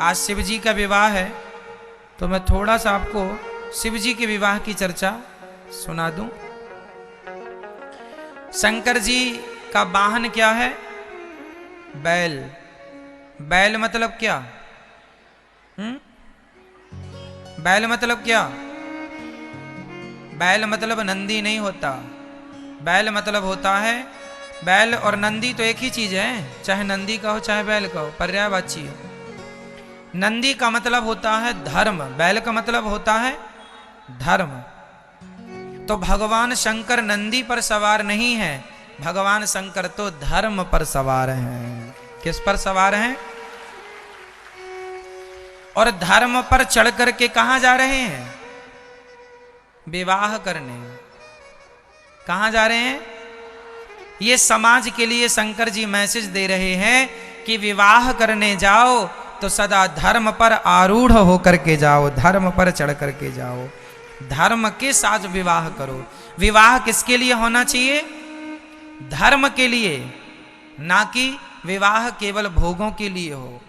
आज शिव जी का विवाह है, तो मैं थोड़ा सा आपको शिव जी के विवाह की चर्चा सुना दूं। शंकर जी का वाहन क्या है? बैल। बैल मतलब क्या? बैल मतलब क्या? बैल मतलब नंदी नहीं होता। बैल मतलब होता है, बैल और नंदी तो एक ही चीज है, चाहे नंदी का हो चाहे बैल का हो, पर्यायवाची हो। नंदी का मतलब होता है धर्म, बैल का मतलब होता है धर्म। तो भगवान शंकर नंदी पर सवार नहीं है, भगवान शंकर तो धर्म पर सवार हैं। किस पर सवार हैं? और धर्म पर चढ़ करके कहां जा रहे हैं? विवाह करने। कहां जा रहे हैं? ये समाज के लिए शंकर जी मैसेज दे रहे हैं कि विवाह करने जाओ तो सदा धर्म पर आरूढ़ होकर के जाओ, धर्म पर चढ़ करके जाओ, धर्म के साथ विवाह करो। विवाह किसके लिए होना चाहिए? धर्म के लिए, ना कि विवाह केवल भोगों के लिए हो।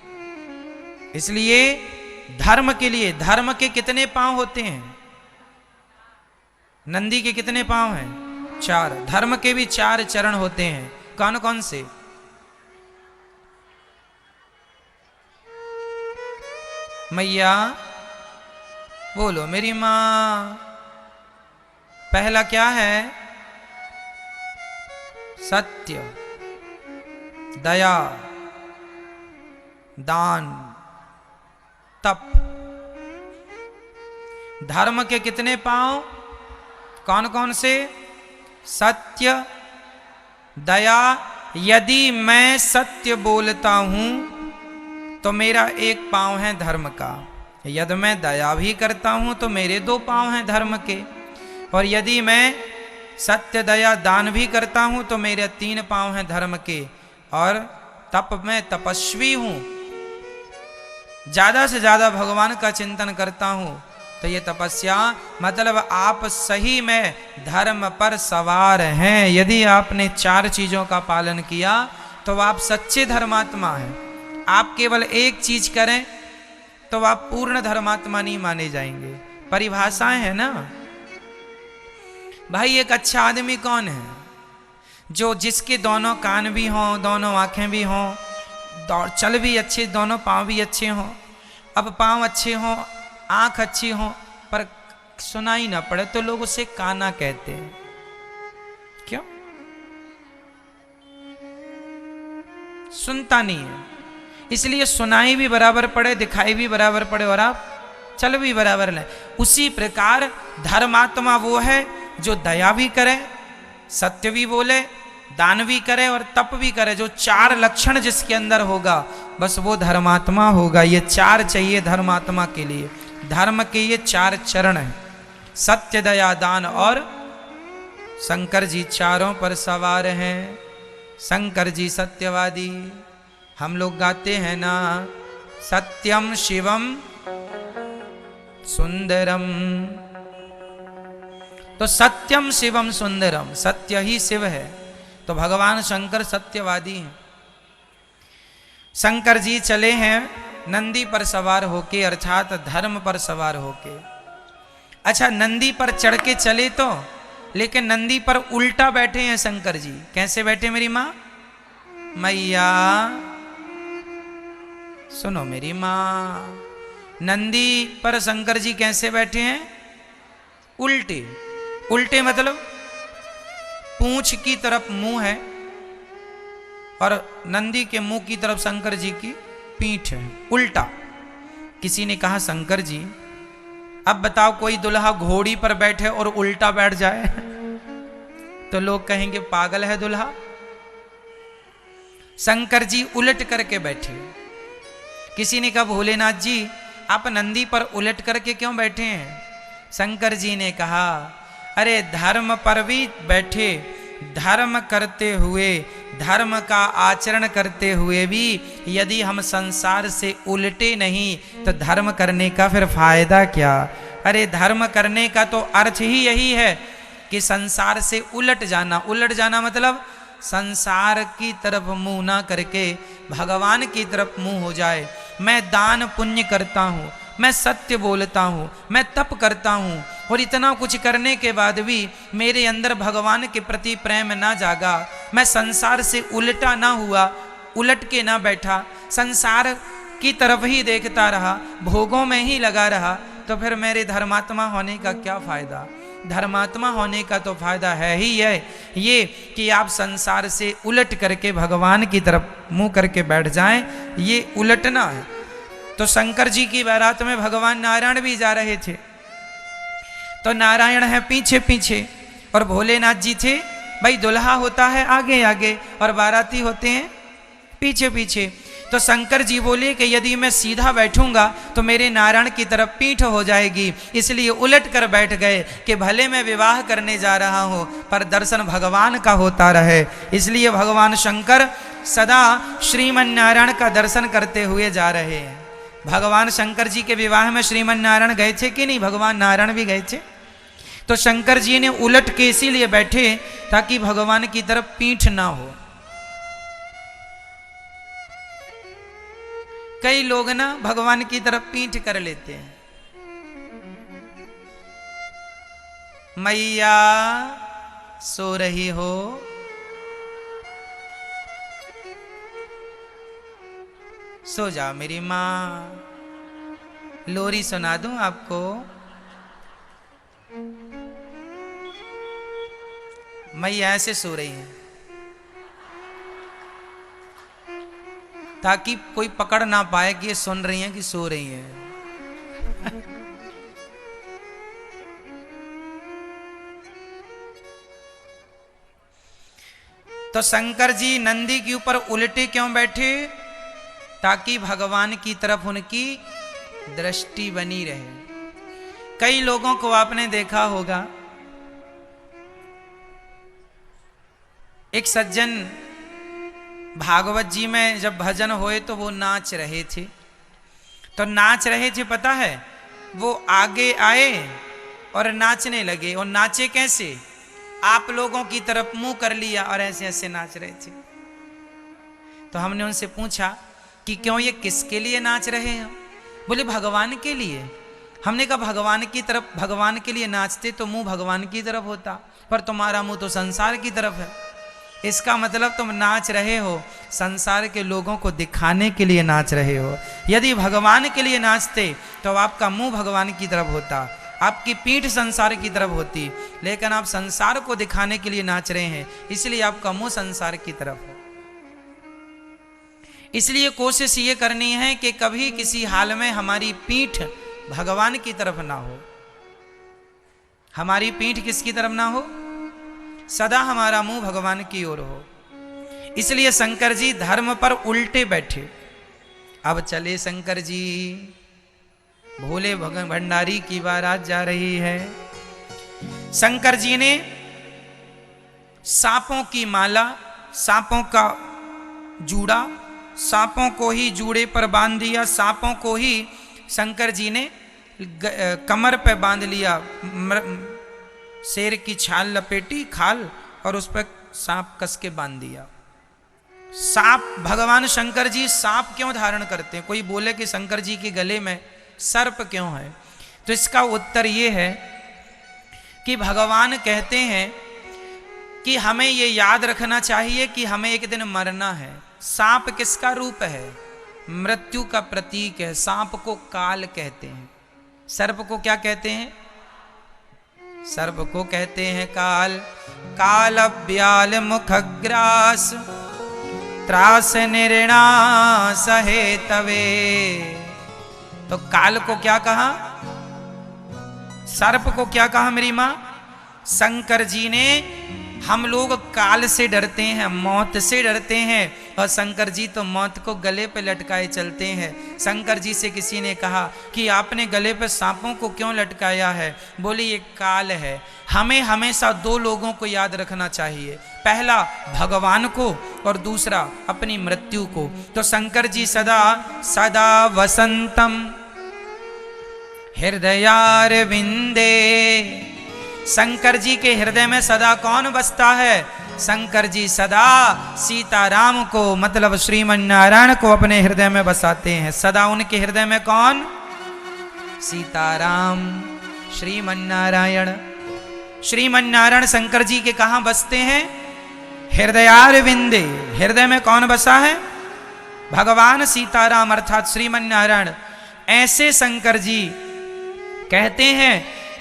इसलिए धर्म के लिए। धर्म के कितने पांव होते हैं? नंदी के कितने पांव हैं? 4। धर्म के भी 4 चरण होते हैं। कौन कौन से? मैया बोलो मेरी मां। पहला क्या है? सत्य, दया, दान, तप। धर्म के कितने पांव? कौन कौन से? सत्य, दया। यदि मैं सत्य बोलता हूं तो मेरा एक पांव है धर्म का। यदि मैं दया भी करता हूं तो मेरे 2 पांव हैं धर्म के। और यदि मैं सत्य, दया, दान भी करता हूं तो मेरे 3 पांव हैं धर्म के। और तप, मैं तपस्वी हूं, ज्यादा से ज्यादा भगवान का चिंतन करता हूं, तो ये तपस्या मतलब आप सही में धर्म पर सवार हैं। यदि आपने 4 चीजों का पालन किया तो आप सच्चे धर्मात्मा हैं। आप केवल एक चीज करें तो आप पूर्ण धर्मात्मा नहीं माने जाएंगे। परिभाषाएं हैं ना भाई। एक अच्छा आदमी कौन है? जो जिसके दोनों कान भी हों, दोनों आंखें भी हों, चल भी अच्छे, दोनों पांव भी अच्छे हों। अब पांव अच्छे हों, आंख अच्छी हो, पर सुनाई ना पड़े तो लोग उसे काना कहते हैं। क्यों? सुनता नहीं है। इसलिए सुनाई भी बराबर पड़े, दिखाई भी बराबर पड़े और आप चल भी बराबर लें। उसी प्रकार धर्मात्मा वो है जो दया भी करे, सत्य भी बोले, दान भी करे और तप भी करे। जो 4 लक्षण जिसके अंदर होगा बस वो धर्मात्मा होगा। ये 4 चाहिए धर्मात्मा के लिए। धर्म के ये 4 चरण हैं, सत्य, दया, दान और शंकर जी चारों पर सवार हैं। शंकर जी सत्यवादी। हम लोग गाते हैं ना, सत्यम शिवम सुंदरम। तो सत्यम शिवम सुंदरम, सत्य ही शिव है। तो भगवान शंकर सत्यवादी हैं। शंकर जी चले हैं नंदी पर सवार होके, अर्थात धर्म पर सवार होके। अच्छा, नंदी पर चढ़ के चले तो, लेकिन नंदी पर उल्टा बैठे हैं शंकर जी। कैसे बैठे मेरी मां? मैया सुनो मेरी मां। नंदी पर शंकर जी कैसे बैठे हैं? उल्टे। उल्टे मतलब पूंछ की तरफ मुंह है और नंदी के मुंह की तरफ शंकर जी की पीठ है, उल्टा। किसी ने कहा शंकर जी अब बताओ कोई दुल्हा घोड़ी पर बैठे और उल्टा बैठ जाए तो लोग कहेंगे पागल है दुल्हा। शंकर जी उलट करके बैठे। किसी ने कहा भोलेनाथ जी आप नंदी पर उलट करके क्यों बैठे हैं? शंकर जी ने कहा अरे धर्म पर भी बैठे, धर्म करते हुए, धर्म का आचरण करते हुए भी यदि हम संसार से उलटे नहीं तो धर्म करने का फिर फायदा क्या? अरे धर्म करने का तो अर्थ ही यही है कि संसार से उलट जाना। उलट जाना मतलब संसार की तरफ मुंह ना करके भगवान की तरफ मुंह हो जाए। मैं दान पुण्य करता हूँ, मैं सत्य बोलता हूँ, मैं तप करता हूँ, और इतना कुछ करने के बाद भी मेरे अंदर भगवान के प्रति प्रेम ना जागा, मैं संसार से उल्टा ना हुआ, उलट के ना बैठा, संसार की तरफ ही देखता रहा, भोगों में ही लगा रहा, तो फिर मेरे धर्मात्मा होने का क्या फायदा। धर्मात्मा होने का तो फायदा है ही है ये कि आप संसार से उलट करके भगवान की तरफ मुंह करके बैठ जाएं, ये उलटना है। तो शंकर जी की बारात में भगवान नारायण भी जा रहे थे, तो नारायण है पीछे पीछे और भोलेनाथ जी थे भाई, दुल्हा होता है आगे आगे और बाराती होते हैं पीछे पीछे। तो शंकर जी बोले कि यदि मैं सीधा बैठूंगा तो मेरे नारायण की तरफ पीठ हो जाएगी, इसलिए उलट कर बैठ गए कि भले मैं विवाह करने जा रहा हूं पर दर्शन भगवान का होता रहे। इसलिए भगवान शंकर सदा श्रीमन नारायण का दर्शन करते हुए जा रहे हैं। भगवान शंकर जी के विवाह में श्रीमन नारायण गए थे कि नहीं? भगवान नारायण भी गए थे। तो शंकर जी ने उलट के इसीलिए बैठे ताकि भगवान की तरफ पीठ ना हो। कई लोग ना भगवान की तरफ पीठ कर लेते हैं। मैया सो रही हो, सो जाओ मेरी माँ, लोरी सुना दूं आपको। मैया ऐसे सो रही है ताकि कोई पकड़ ना पाए कि ये सुन रही हैं कि सो रही हैं। तो शंकर जी नंदी के ऊपर उल्टे क्यों बैठे? ताकि भगवान की तरफ उनकी दृष्टि बनी रहे। कई लोगों को आपने देखा होगा, एक सज्जन भागवत जी में जब भजन होए तो वो नाच रहे थे। तो नाच रहे थे, पता है, वो आगे आए और नाचने लगे। और नाचे कैसे? आप लोगों की तरफ मुंह कर लिया और ऐसे ऐसे नाच रहे थे। तो हमने उनसे पूछा कि क्यों, ये किसके लिए नाच रहे हैं? बोले भगवान के लिए। हमने कहा भगवान की तरफ, भगवान के लिए नाचते तो मुंह भगवान की तरफ होता, पर तुम्हारा मुंह तो संसार की तरफ है। इसका मतलब तुम नाच रहे हो संसार के लोगों को दिखाने के लिए नाच रहे हो। यदि भगवान के लिए नाचते तो आपका मुंह भगवान की तरफ होता, आपकी पीठ संसार की तरफ होती, लेकिन आप संसार को दिखाने के लिए नाच रहे हैं, इसलिए आपका मुंह संसार की तरफ है। इसलिए कोशिश ये करनी है कि कभी किसी हाल में हमारी पीठ भगवान की तरफ ना हो। हमारी पीठ किसकी तरफ ना हो? सदा हमारा मुंह भगवान की ओर हो। इसलिए शंकर जी धर्म पर उल्टे बैठे। अब चले शंकर जी, भोले भंडारी की बारात जा रही है। शंकर जी ने सांपों की माला, सांपों का जूड़ा, सांपों को ही जूड़े पर बांध दिया, सांपों को ही शंकर जी ने कमर पे बांध लिया। शेर की छाल लपेटी, खाल, और उस पर सांप कस के बांध दिया। सांप, भगवान शंकर जी सांप क्यों धारण करते हैं? कोई बोले कि शंकर जी के गले में सर्प क्यों है? तो इसका उत्तर ये है कि भगवान कहते हैं कि हमें ये याद रखना चाहिए कि हमें एक दिन मरना है। सांप किसका रूप है? मृत्यु का प्रतीक है। सांप को काल कहते हैं। सर्प को क्या कहते हैं? सर्प को कहते हैं काल। काल ब्याल मुखग्रास त्रास निर्णा सहे तवे। तो काल को क्या कहा? सर्प को क्या कहा मेरी मां? शंकर जी ने, हम लोग काल से डरते हैं, मौत से डरते हैं, और शंकर जी तो मौत को गले पे लटकाए चलते हैं। शंकर जी से किसी ने कहा कि आपने गले पे सांपों को क्यों लटकाया है? बोले ये काल है। हमें हमेशा दो लोगों को याद रखना चाहिए, पहला भगवान को और दूसरा अपनी मृत्यु को। तो शंकर जी सदा सदा वसंतम हृदयार विंदे। शंकर जी के हृदय में सदा कौन बसता है? शंकर जी सदा सीताराम को मतलब श्रीमन नारायण को अपने हृदय में बसाते हैं। सदा उनके हृदय में कौन? सीताराम श्रीमन नारायण। श्रीमन नारायण शंकर जी के कहां बसते हैं? हृदयारविंदे। हृदय में कौन बसा है? भगवान सीताराम अर्थात श्रीमन नारायण। ऐसे शंकर जी कहते हैं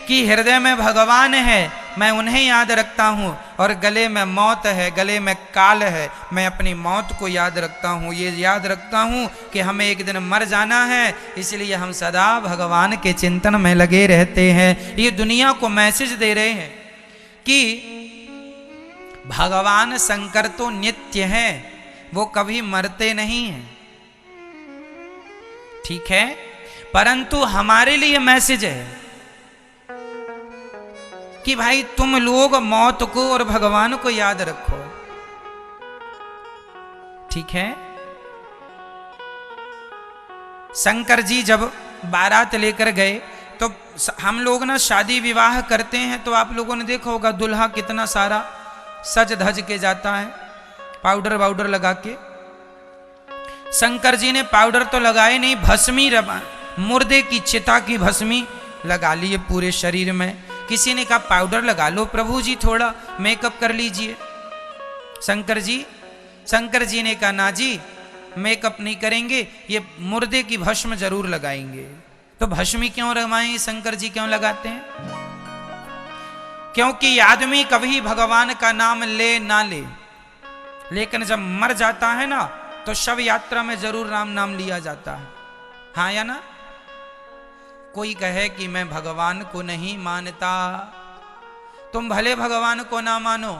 कि हृदय में भगवान है, मैं उन्हें याद रखता हूं, और गले में मौत है, गले में काल है, मैं अपनी मौत को याद रखता हूं। ये याद रखता हूं कि हमें एक दिन मर जाना है, इसलिए हम सदा भगवान के चिंतन में लगे रहते हैं। ये दुनिया को मैसेज दे रहे हैं कि भगवान शंकर तो नित्य हैं, वो कभी मरते नहीं हैं, ठीक है, परंतु हमारे लिए मैसेज है कि भाई तुम लोग मौत को और भगवान को याद रखो, ठीक है। शंकर जी जब बारात लेकर गए तो हम लोग ना शादी विवाह करते हैं तो आप लोगों ने देखा होगा दुल्हा कितना सारा सज धज के जाता है, पाउडर वाउडर लगा के। शंकर जी ने पाउडर तो लगाए नहीं, भस्मी मुर्दे की चिता की भस्मी लगा लिए पूरे शरीर में। किसी ने कहा पाउडर लगा लो प्रभु जी, थोड़ा मेकअप कर लीजिए। शंकर जी ने कहा ना जी, मेकअप नहीं करेंगे, ये मुर्दे की भस्म जरूर लगाएंगे। तो भस्मी क्यों लगाएं? शंकर जी क्यों लगाते हैं? क्योंकि आदमी कभी भगवान का नाम ले ना ले, लेकिन जब मर जाता है ना तो शव यात्रा में जरूर राम नाम लिया जाता है, हाँ या ना? कोई कहे कि मैं भगवान को नहीं मानता, तुम भले भगवान को ना मानो,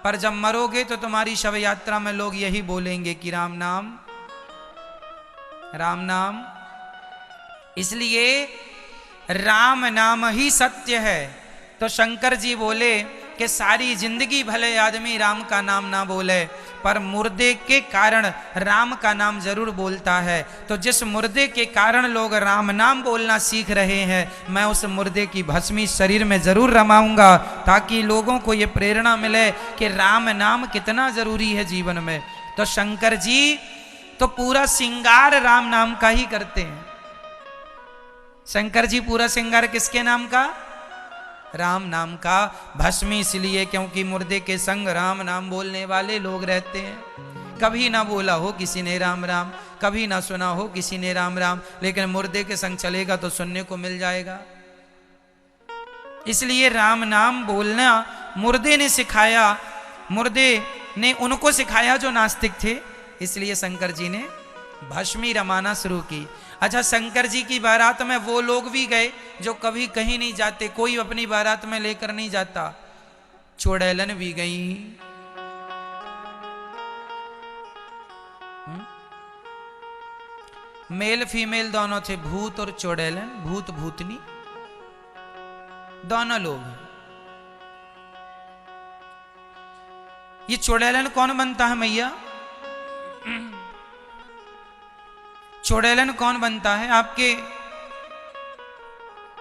पर जब मरोगे तो तुम्हारी शव यात्रा में लोग यही बोलेंगे कि राम नाम, राम नाम। इसलिए राम नाम ही सत्य है। तो शंकर जी बोले कि सारी जिंदगी भले आदमी राम का नाम ना बोले, पर मुर्दे के कारण राम का नाम जरूर बोलता है। तो जिस मुर्दे के कारण लोग राम नाम बोलना सीख रहे हैं, मैं उस मुर्दे की भस्मी शरीर में जरूर रमाऊंगा, ताकि लोगों को ये प्रेरणा मिले कि राम नाम कितना जरूरी है जीवन में। तो शंकर जी तो पूरा श्रृंगार राम नाम का ही करते हैं। शंकर जी पूरा श्रृंगार किसके नाम का? राम नाम का। भस्मी इसलिए क्योंकि मुर्दे के संग राम नाम बोलने वाले लोग रहते हैं। कभी ना बोला हो किसी ने राम राम, कभी ना सुना हो किसी ने राम राम, लेकिन मुर्दे के संग चलेगा तो सुनने को मिल जाएगा। इसलिए राम नाम बोलना मुर्दे ने सिखाया, मुर्दे ने उनको सिखाया जो नास्तिक थे। इसलिए शंकर जी ने भस्मी रमाना शुरू की। अच्छा, शंकर जी की बारात में वो लोग भी गए जो कभी कहीं नहीं जाते, कोई अपनी बारात में लेकर नहीं जाता। चुड़ैलन भी गई, मेल फीमेल दोनों थे, भूत और चुड़ैलन, भूत भूतनी दोनों लोग। ये चुड़ैलन कौन बनता है मैया? चुड़ैलन कौन बनता है? आपके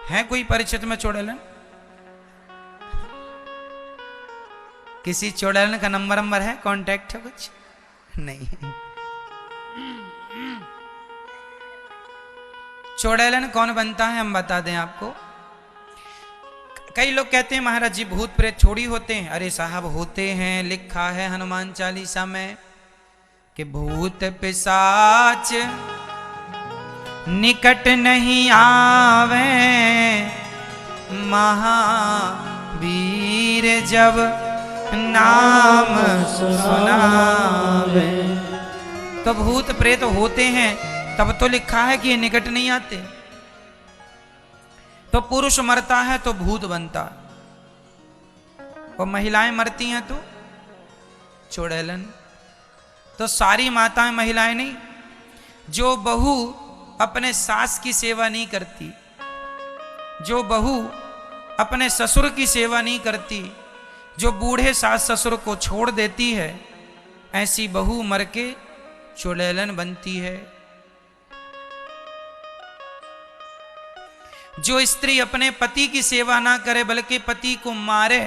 है कोई परिचित में चुड़ैलन? किसी चुड़ैलन का नंबर है, कांटेक्ट है कुछ? नहीं। चुड़ैलन कौन बनता है हम बता दें आपको। कई लोग कहते हैं महाराज जी भूत प्रेत थोड़ी होते हैं। अरे साहब होते हैं, लिखा है हनुमान चालीसा में कि भूत पिशाच निकट नहीं आवे, महावीर जब नाम सुनावे। तो भूत प्रेत होते हैं, तब तो लिखा है कि ये निकट नहीं आते। तो पुरुष मरता है तो भूत बनता, और महिलाएं मरती हैं तो चुड़ैलन। तो सारी माताएं महिलाएं नहीं। जो बहू अपने सास की सेवा नहीं करती, जो बहू अपने ससुर की सेवा नहीं करती, जो बूढ़े सास ससुर को छोड़ देती है, ऐसी बहू मर के चुड़ैलन बनती है। जो स्त्री अपने पति की सेवा ना करे बल्कि पति को मारे,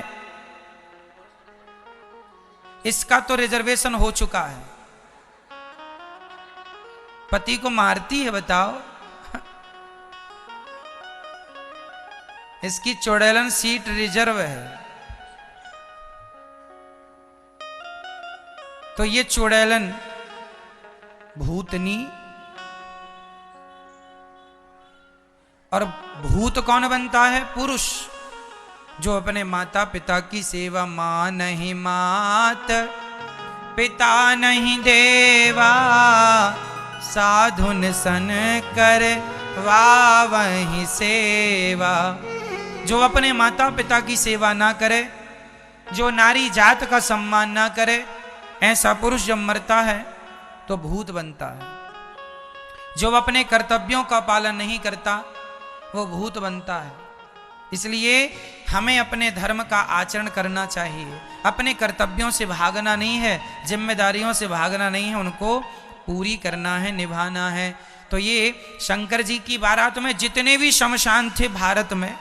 इसका तो रिजर्वेशन हो चुका है। पति को मारती है, बताओ। इसकी चुड़ैलन सीट रिजर्व है। तो ये चुड़ैलन भूतनी, और भूत कौन बनता है? पुरुष, जो अपने माता पिता की सेवा, मां नहीं मात पिता नहीं देवा, साधुन सन कर वही सेवा। जो अपने माता पिता की सेवा ना करे, जो नारी जात का सम्मान ना करे, ऐसा पुरुष जब मरता है तो भूत बनता है। जो अपने कर्तव्यों का पालन नहीं करता वो भूत बनता है। इसलिए हमें अपने धर्म का आचरण करना चाहिए। अपने कर्तव्यों से भागना नहीं है, जिम्मेदारियों से भागना नहीं है, उनको पूरी करना है, निभाना है। तो ये शंकर जी की बारात में जितने भी शमशान थे भारत में,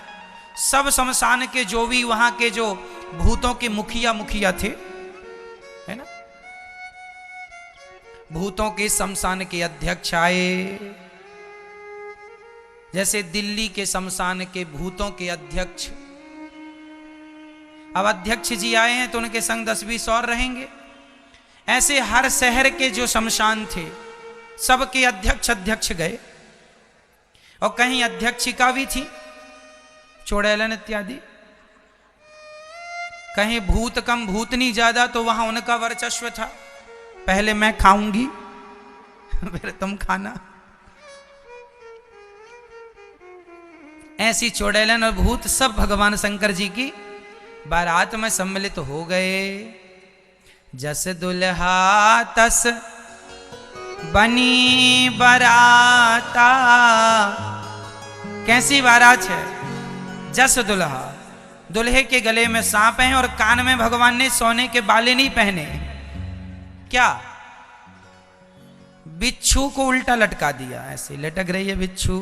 सब शमशान के जो भी वहां के जो भूतों के मुखिया थे, है ना, भूतों के शमशान के अध्यक्ष आए। जैसे दिल्ली के शमशान के भूतों के अध्यक्ष, अब अध्यक्ष जी आए हैं तो उनके संग 10-20 और रहेंगे। ऐसे हर शहर के जो शमशान थे सबके अध्यक्ष गए, और कहीं अध्यक्षिका भी थी, चुड़ैलन इत्यादि। कहीं भूत कम भूतनी ज्यादा, तो वहां उनका वर्चस्व था। पहले मैं खाऊंगी फिर तुम खाना। ऐसी चुड़ैलन और भूत सब भगवान शंकर जी की बारात में सम्मिलित हो गए। जस दुल्हा तस बनी बाराता। कैसी बारात है? जस दुल्हा, दुल्हे के गले में सांप है और कान में भगवान ने सोने के बाले नहीं पहने। क्या? बिच्छू को उल्टा लटका दिया, ऐसे लटक रही है बिच्छू।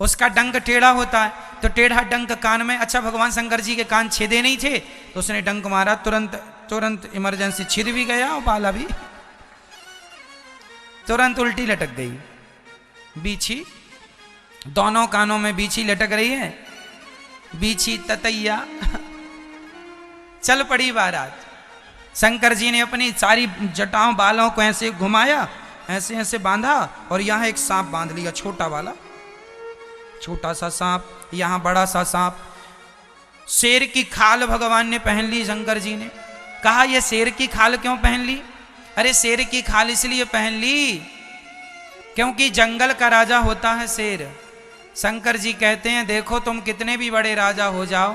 उसका डंक टेढ़ा होता है, तो टेढ़ा डंक कान में। अच्छा, भगवान शंकर जी के कान छेदे नहीं थे, तो उसने डंक मारा, तुरंत इमरजेंसी, छिद भी गया और बाला भी तुरंत उल्टी लटक गई। बीछी, दोनों कानों में बीछी लटक रही है, बीछी ततैया। चल पड़ी बारात। शंकर जी ने अपनी सारी जटाओं बालों को ऐसे घुमाया, ऐसे ऐसे बांधा, और यहां एक सांप बांध लिया, छोटा वाला, छोटा सा सांप, यहां बड़ा सा सांप। शेर की खाल भगवान ने पहन ली। शंकर जी ने कहा, यह शेर की खाल क्यों पहन ली? अरे शेर की खाल इसलिए पहन ली क्योंकि जंगल का राजा होता है शेर। शंकर जी कहते हैं, देखो तुम कितने भी बड़े राजा हो जाओ,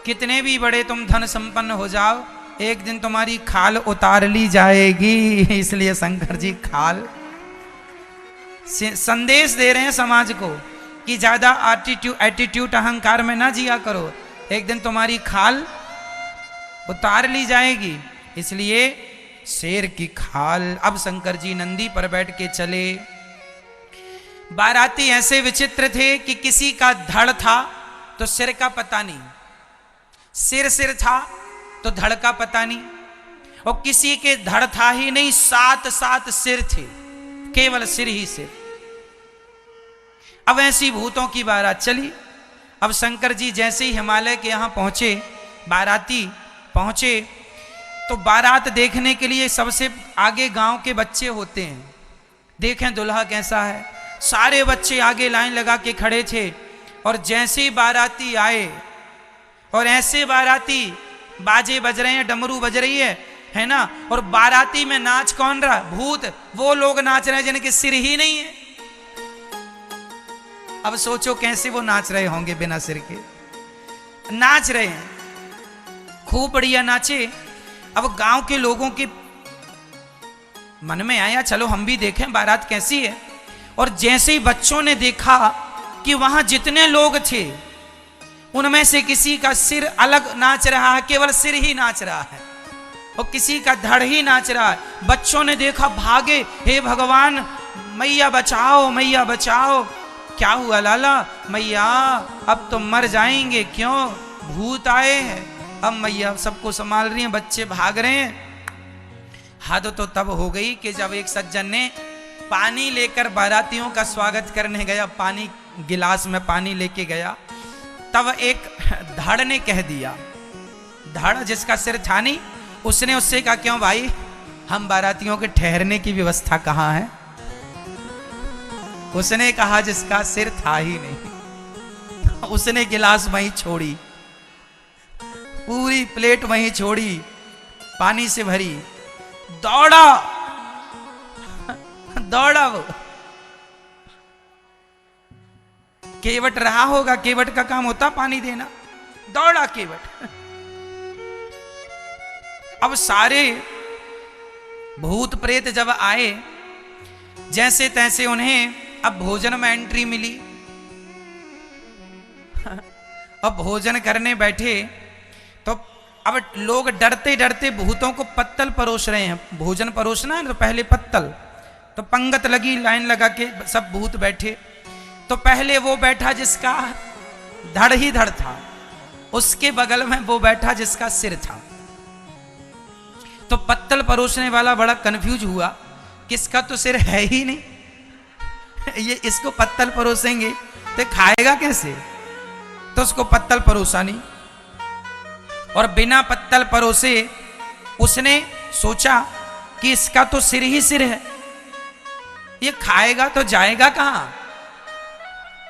कितने भी बड़े तुम धन संपन्न हो जाओ, एक दिन तुम्हारी खाल उतार ली जाएगी। इसलिए शंकर जी खाल संदेश दे रहे हैं समाज को कि ज्यादा एटीट्यूड अहंकार में ना जिया करो, एक दिन तुम्हारी खाल उतार ली जाएगी। इसलिए शेर की खाल। अब शंकर जी नंदी पर बैठ के चले। बाराती ऐसे विचित्र थे कि किसी का धड़ था तो सिर का पता नहीं, सिर था तो धड़ का पता नहीं, और किसी के धड़ था ही नहीं, 7 सिर थे, केवल सिर ही सिर। अब ऐसी भूतों की बारात चली। अब शंकर जी जैसे ही हिमालय के यहां पहुंचे, बाराती पहुंचे, तो बारात देखने के लिए सबसे आगे गांव के बच्चे होते हैं। देखें दुल्हा कैसा है, सारे बच्चे आगे लाइन लगा के खड़े थे। और जैसे ही बाराती आए, और ऐसे बाराती, बाजे बज रहे हैं, डमरू बज रही है ना, और बाराती में नाच कौन रहा? भूत। वो लोग नाच रहे हैं जिनके सिर ही नहीं है। अब सोचो कैसे वो नाच रहे होंगे बिना सिर के। नाच रहे हैं, खूब बढ़िया नाचे। अब गांव के लोगों के मन में आया, चलो हम भी देखें बारात कैसी है। और जैसे ही बच्चों ने देखा कि वहां जितने लोग थे उनमें से किसी का सिर अलग नाच रहा है, केवल सिर ही नाच रहा है, और किसी का धड़ ही नाच रहा है। बच्चों ने देखा, भागे, हे भगवान, मैया बचाओ, मैया बचाओ। क्या हुआ लाला? मैया अब तो मर जाएंगे। क्यों? भूत आए हैं। अब मैया सबको संभाल रही हैं, बच्चे भाग रहे हैं। हद तो तब हो गई कि जब एक सज्जन ने पानी लेकर बारातियों का स्वागत करने गया, पानी गिलास में पानी लेके गया, तब एक धड़ ने कह दिया, धड़ जिसका सिर था नहीं, उसने उससे कहा क्यों भाई, हम बारातियों के ठहरने की व्यवस्था कहाँ है? उसने कहा जिसका सिर था ही नहीं। उसने गिलास वहीं छोड़ी, पूरी प्लेट वहीं छोड़ी, पानी से भरी, दौड़ा दौड़ा वो। केवट रहा होगा, केवट का काम होता पानी देना, दौड़ा केवट। अब सारे भूत प्रेत जब आए, जैसे तैसे उन्हें अब भोजन में एंट्री मिली। अब भोजन करने बैठे तो अब लोग डरते डरते भूतों को पत्तल परोस रहे हैं। भोजन परोसना है तो पहले पत्तल, तो पंगत लगी, लाइन लगा के सब भूत बैठे। तो पहले वो बैठा जिसका धड़ ही धड़ था, उसके बगल में वो बैठा जिसका सिर था। तो पत्तल परोसने वाला बड़ा कंफ्यूज हुआ, किसका तो सिर है ही नहीं, ये इसको पत्तल परोसेंगे तो खाएगा कैसे? तो उसको पत्तल परोसा नहीं, और बिना पत्तल परोसे उसने सोचा कि इसका तो सिर ही सिर है, ये खाएगा तो जाएगा कहां?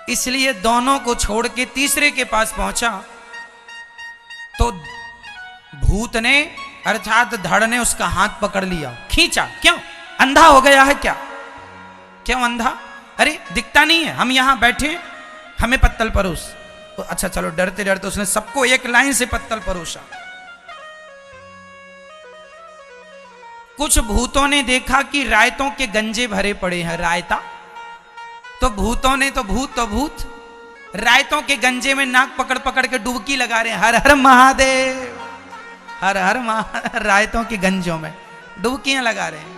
इसलिए दोनों को छोड़ के तीसरे के पास पहुंचा। तो भूत ने अर्थात धड़ ने उसका हाथ पकड़ लिया, खींचा। क्यों, अंधा हो गया है क्या? क्यों अंधा? अरे दिखता नहीं है, हम यहां बैठे, हमें पत्तल परोस। तो अच्छा चलो, डरते डरते उसने सबको एक लाइन से पत्तल परोसा। कुछ भूतों ने देखा कि रायतों के गंजे भरे पड़े हैं, रायता। तो भूतों ने, तो भूत रायतों के गंजे में नाक पकड़ पकड़ के डुबकी लगा रहे हैं, हर हर महादेव, हर हर रायतों के गंजों में डुबकियां लगा रहे हैं।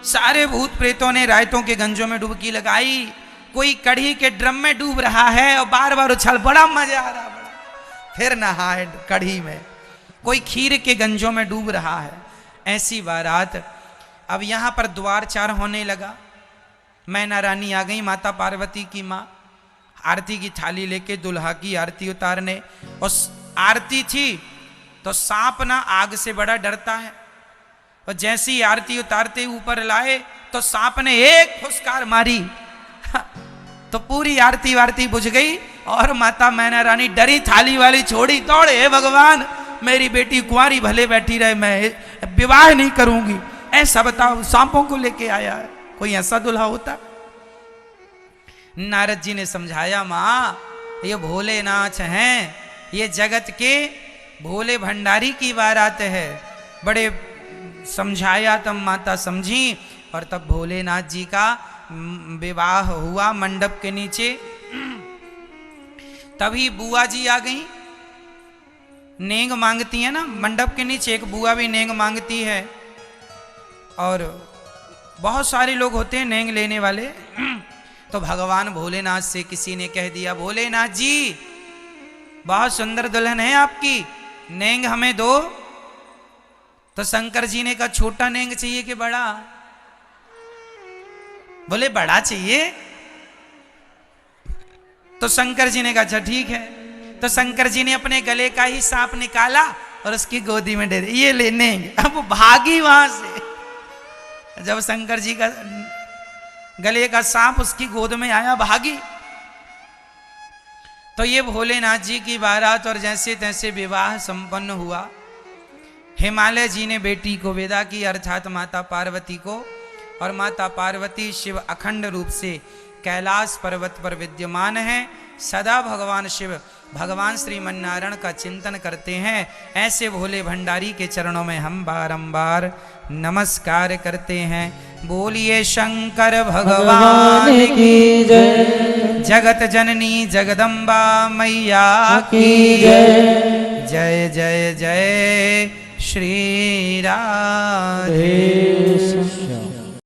सारे भूत प्रेतों ने रायतों के गंजों में डुबकी लगाई। कोई कढ़ी के ड्रम में डूब रहा है और बार बार उछल, बड़ा मजा आ रहा, बड़ा, फिर नहाए कढ़ी में। कोई खीर के गंजों में डूब रहा है। ऐसी बारात। अब यहां पर द्वार चार होने लगा। मैना रानी आ गई, माता पार्वती की माँ, आरती की थाली लेके दुल्हा की आरती उतारने। और आरती थी तो सांप ना आग से बड़ा डरता है, और जैसी आरती उतारते ऊपर लाए तो सांप ने एक फुसकार मारी, तो पूरी आरती वारती बुझ गई। और माता मैना रानी डरी, थाली वाली छोड़ी, दौड़े, हे भगवान मेरी बेटी कुंवारी भले बैठी रहे, मैं विवाह नहीं करूंगी। ऐसा बताओ, सांपों को लेके आया है, कोई ऐसा दुल्हा होता? नारद जी ने समझाया, माँ ये भोलेनाथ हैं, ये जगत के भोले भंडारी की बारात है। बड़े समझाया, तब माता समझी, और तब भोलेनाथ जी का विवाह हुआ मंडप के नीचे। तभी बुआ जी आ गई, नेंग मांगती है ना मंडप के नीचे, एक बुआ भी नेंग मांगती है। और बहुत सारे लोग होते हैं नेंग लेने वाले। तो भगवान भोलेनाथ से किसी ने कह दिया, भोलेनाथ जी बहुत सुंदर दुल्हन है आपकी, नेंग हमें दो। तो शंकर जी ने कहा, छोटा नेंग चाहिए कि बड़ा? बोले बड़ा चाहिए। तो शंकर जी ने कहा अच्छा ठीक है। तो शंकर जी ने अपने गले का ही सांप निकाला और उसकी गोदी में दे दिया, ये ले नेंग। अब वो भागी वहां से। जब शंकर जी का गले का सांप उसकी गोद में आया, भागी। तो ये भोलेनाथ जी की बारात और जैसे तैसे विवाह संपन्न हुआ। हिमालय जी ने बेटी को विदा की, अर्थात माता पार्वती को। और माता पार्वती शिव अखंड रूप से कैलाश पर्वत पर विद्यमान है। सदा भगवान शिव, भगवान श्रीमन्नारायण का चिंतन करते हैं। ऐसे भोले भंडारी के चरणों में हम बारंबार नमस्कार करते हैं। बोलिए शंकर भगवान की जय, जगत जननी जगदम्बा मैया की जय। जय जय जय श्री राधे।